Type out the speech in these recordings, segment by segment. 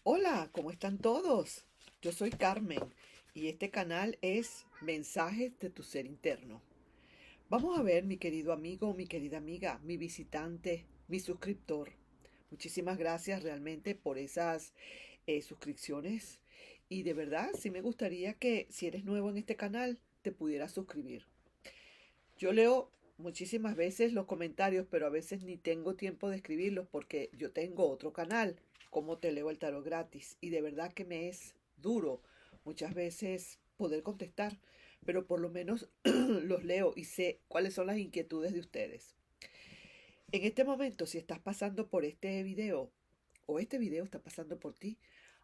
Hola, ¿cómo están todos? Yo soy Carmen y este canal es Mensajes de tu Ser Interno. Vamos a ver, mi querido amigo, mi querida amiga, mi visitante, mi suscriptor. Muchísimas gracias realmente por esas suscripciones y de verdad sí me gustaría que si eres nuevo en este canal te pudieras suscribir. Yo leo muchísimas veces los comentarios, pero a veces ni tengo tiempo de escribirlos porque yo tengo otro canal, como te leo el tarot gratis, y de verdad que me es duro muchas veces poder contestar, pero por lo menos los leo y sé cuáles son las inquietudes de ustedes. En este momento, si estás pasando por este video o este video está pasando por ti,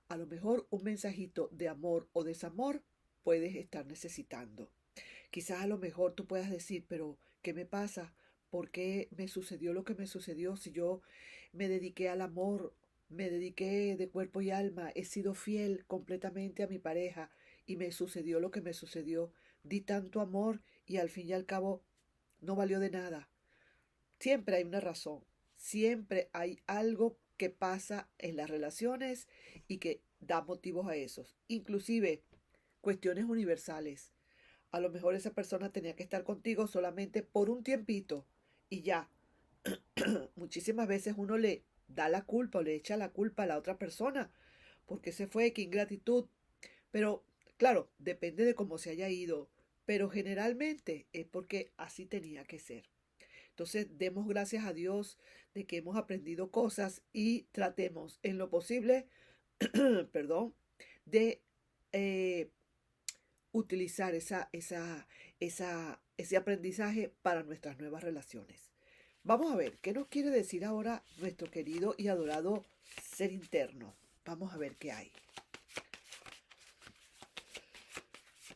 a lo mejor un mensajito de amor o desamor puedes estar necesitando. Quizás a lo mejor tú puedas decir, pero ¿qué me pasa? ¿Por qué me sucedió lo que me sucedió si yo me dediqué al amor, me dediqué de cuerpo y alma, he sido fiel completamente a mi pareja y me sucedió lo que me sucedió? Di tanto amor y al fin y al cabo no valió de nada. Siempre hay una razón, siempre hay algo que pasa en las relaciones y que da motivos a esos, inclusive cuestiones universales. A lo mejor esa persona tenía que estar contigo solamente por un tiempito y ya. Muchísimas veces uno le da la culpa o le echa la culpa a la otra persona porque se fue, qué ingratitud. Pero claro, depende de cómo se haya ido, pero generalmente es porque así tenía que ser. Entonces, demos gracias a Dios de que hemos aprendido cosas y tratemos en lo posible, perdón, de eh, utilizar ese aprendizaje para nuestras nuevas relaciones. Vamos a ver, ¿qué nos quiere decir ahora nuestro querido y adorado ser interno? Vamos a ver qué hay.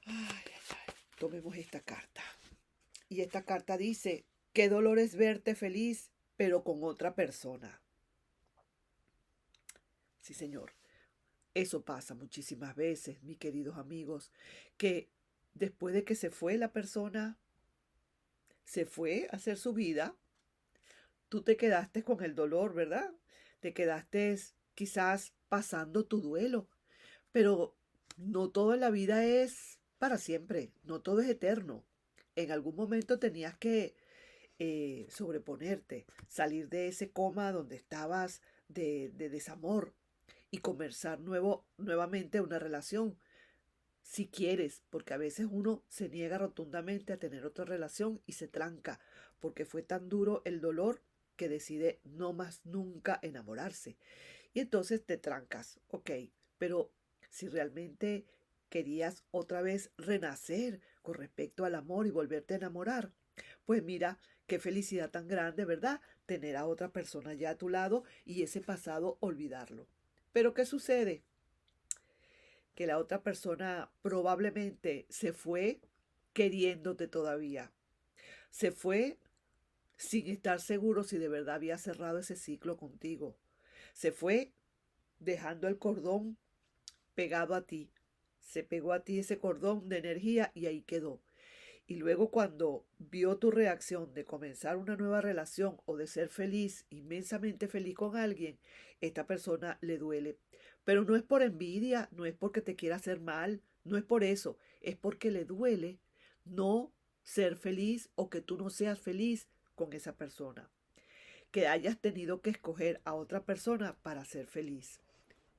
Ay, tomemos esta carta. Y esta carta dice, qué dolor es verte feliz, pero con otra persona. Sí, señor. Eso pasa muchísimas veces, mis queridos amigos, que después de que se fue la persona, se fue a hacer su vida, tú te quedaste con el dolor, ¿verdad? Te quedaste quizás pasando tu duelo, pero no todo en la vida es para siempre, no todo es eterno. En algún momento tenías que sobreponerte, salir de ese coma donde estabas de desamor y comenzar nuevamente una relación, si quieres, porque a veces uno se niega rotundamente a tener otra relación y se tranca, porque fue tan duro el dolor que decide no más nunca enamorarse. Y entonces te trancas, ok, pero si realmente querías otra vez renacer con respecto al amor y volverte a enamorar, pues mira, qué felicidad tan grande, ¿verdad? Tener a otra persona ya a tu lado y ese pasado olvidarlo. Pero ¿qué sucede? Que la otra persona probablemente se fue queriéndote todavía. Se fue sin estar seguro si de verdad había cerrado ese ciclo contigo. Se fue dejando el cordón pegado a ti. Se pegó a ti ese cordón de energía y ahí quedó. Y luego cuando vio tu reacción de comenzar una nueva relación o de ser feliz, inmensamente feliz con alguien, esta persona le duele. Pero no es por envidia, no es porque te quiera hacer mal, no es por eso, es porque le duele no ser feliz o que tú no seas feliz con esa persona. Que hayas tenido que escoger a otra persona para ser feliz.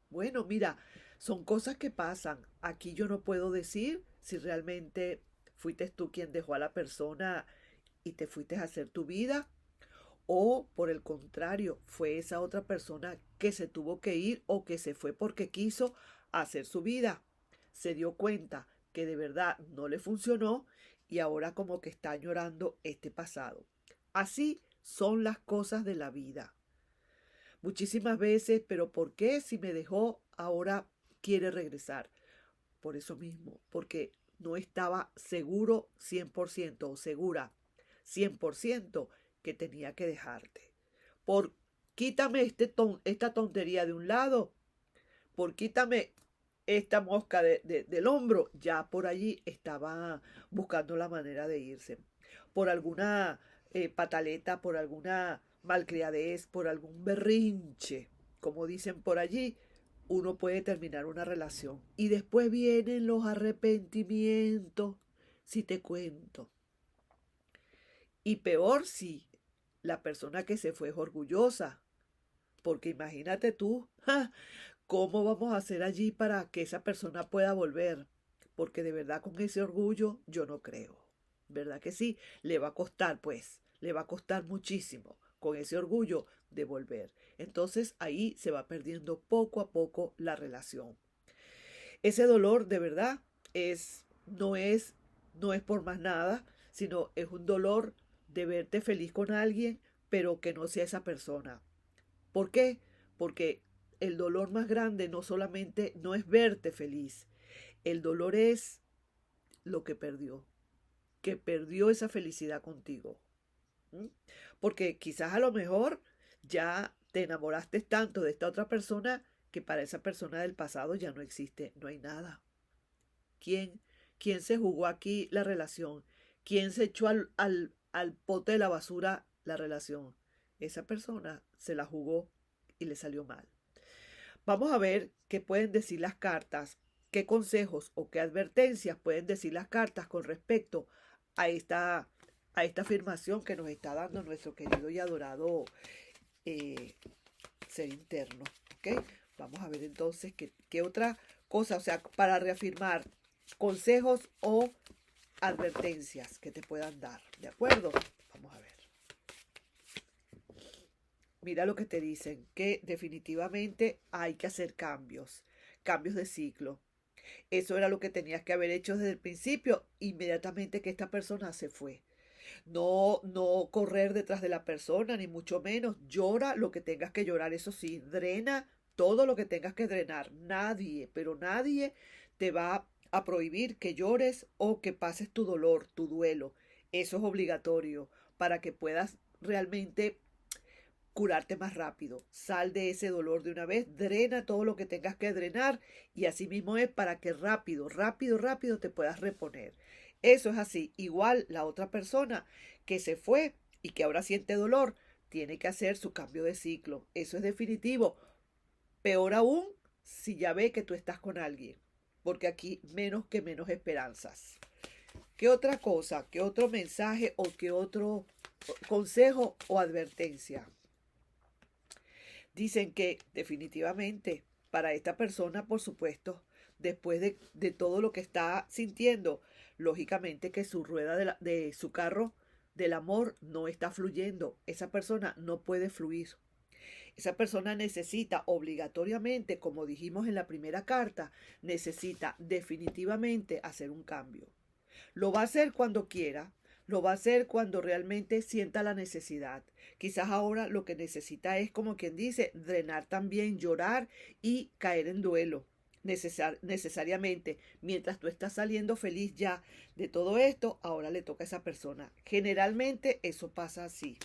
Bueno, mira, son cosas que pasan. Aquí yo no puedo decir si realmente fuiste tú quien dejó a la persona y te fuiste a hacer tu vida o por el contrario, fue esa otra persona que se tuvo que ir o que se fue porque quiso hacer su vida. Se dio cuenta que de verdad no le funcionó y ahora como que está añorando este pasado. Así son las cosas de la vida muchísimas veces, pero ¿por qué si me dejó ahora quiere regresar? Por eso mismo, porque no estaba seguro 100% o segura 100% que tenía que dejarte. Por quítame esta tontería de un lado, por quítame esta mosca del hombro, ya por allí estaba buscando la manera de irse. Por alguna pataleta, por alguna malcriadez, por algún berrinche, como dicen por allí, uno puede terminar una relación. Y después vienen los arrepentimientos, si te cuento. Y peor si la persona que se fue es orgullosa. Porque imagínate tú, ¡ja! ¿Cómo vamos a hacer allí para que esa persona pueda volver? Porque de verdad con ese orgullo yo no creo. ¿Verdad que sí? Le va a costar, pues, le va a costar muchísimo con ese orgullo de volver. Entonces ahí se va perdiendo poco a poco la relación. Ese dolor de verdad no es por más nada, sino es un dolor de verte feliz con alguien, pero que no sea esa persona. ¿Por qué? Porque el dolor más grande no solamente no es verte feliz, el dolor es lo que perdió esa felicidad contigo. ¿Mm? Porque quizás a lo mejor ya te enamoraste tanto de esta otra persona que para esa persona del pasado ya no existe, no hay nada. ¿Quién, quién se jugó aquí la relación? ¿Quién se echó al pote de la basura la relación? Esa persona se la jugó y le salió mal. Vamos a ver qué pueden decir las cartas, qué consejos o qué advertencias pueden decir las cartas con respecto a esta afirmación que nos está dando nuestro querido y adorado eh, ser interno. ¿Ok? Vamos a ver entonces qué otra cosa, o sea, para reafirmar consejos o advertencias que te puedan dar. ¿De acuerdo? Vamos a ver. Mira lo que te dicen, que definitivamente hay que hacer cambios, cambios de ciclo. Eso era lo que tenías que haber hecho desde el principio, inmediatamente que esta persona se fue. No correr detrás de la persona, ni mucho menos. Llora lo que tengas que llorar, eso sí, drena todo lo que tengas que drenar. Nadie, pero nadie te va a prohibir que llores o que pases tu dolor, tu duelo. Eso es obligatorio para que puedas realmente curarte más rápido. Sal de ese dolor de una vez, drena todo lo que tengas que drenar y así mismo es para que rápido, rápido, rápido te puedas reponer. Eso es así. Igual la otra persona que se fue y que ahora siente dolor, tiene que hacer su cambio de ciclo. Eso es definitivo. Peor aún si ya ve que tú estás con alguien, porque aquí menos que menos esperanzas. ¿Qué otra cosa, qué otro mensaje o qué otro consejo o advertencia? Dicen que definitivamente para esta persona, por supuesto, después de todo lo que está sintiendo, lógicamente que su rueda de su carro del amor no está fluyendo. Esa persona no puede fluir. Esa persona necesita obligatoriamente, como dijimos en la primera carta, necesita definitivamente hacer un cambio. Lo va a hacer cuando quiera, lo va a hacer cuando realmente sienta la necesidad. Quizás ahora lo que necesita es, como quien dice, drenar también, llorar y caer en duelo. Necesariamente, mientras tú estás saliendo feliz ya de todo esto, ahora le toca a esa persona. Generalmente eso pasa así.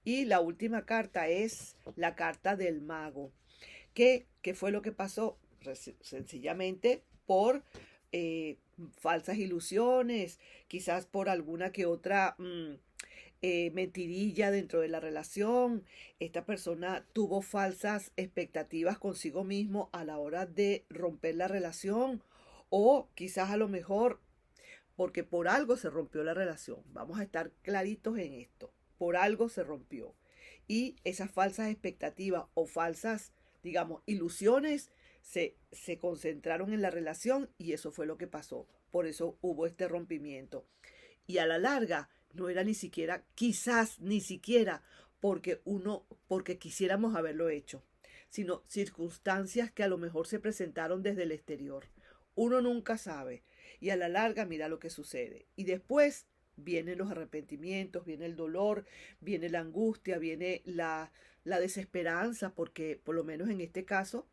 Y la última carta es la carta del mago. ¿Qué fue lo que pasó? Sencillamente por falsas ilusiones, quizás por alguna que otra mentirilla dentro de la relación. Esta persona tuvo falsas expectativas consigo mismo a la hora de romper la relación o quizás a lo mejor porque por algo se rompió la relación. Vamos a estar claritos en esto. Por algo se rompió. Y esas falsas expectativas o falsas, digamos, ilusiones se concentraron en la relación y eso fue lo que pasó. Por eso hubo este rompimiento. Y a la larga no era ni siquiera, quizás ni siquiera porque quisiéramos haberlo hecho, sino circunstancias que a lo mejor se presentaron desde el exterior. Uno nunca sabe. Y a la larga mira lo que sucede. Y después vienen los arrepentimientos, viene el dolor, viene la angustia, viene la desesperanza, porque por lo menos en este caso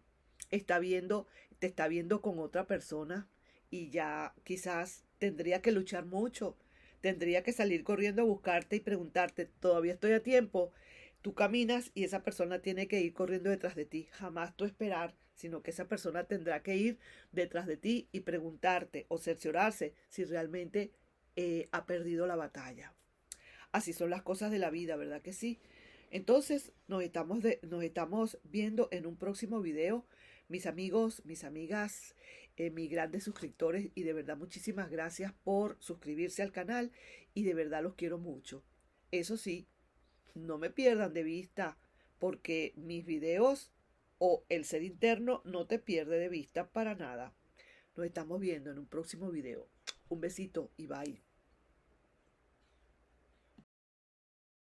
te está viendo con otra persona y ya quizás tendría que luchar mucho, tendría que salir corriendo a buscarte y preguntarte, ¿todavía estoy a tiempo? Tú caminas y esa persona tiene que ir corriendo detrás de ti, jamás tú esperar, sino que esa persona tendrá que ir detrás de ti y preguntarte o cerciorarse si realmente ha perdido la batalla. Así son las cosas de la vida, ¿verdad que sí? Entonces, nos estamos viendo en un próximo video, mis amigos, mis amigas, mis grandes suscriptores, y de verdad muchísimas gracias por suscribirse al canal y de verdad los quiero mucho. Eso sí, no me pierdan de vista porque mis videos o el ser interno no te pierde de vista para nada. Nos estamos viendo en un próximo video. Un besito y bye.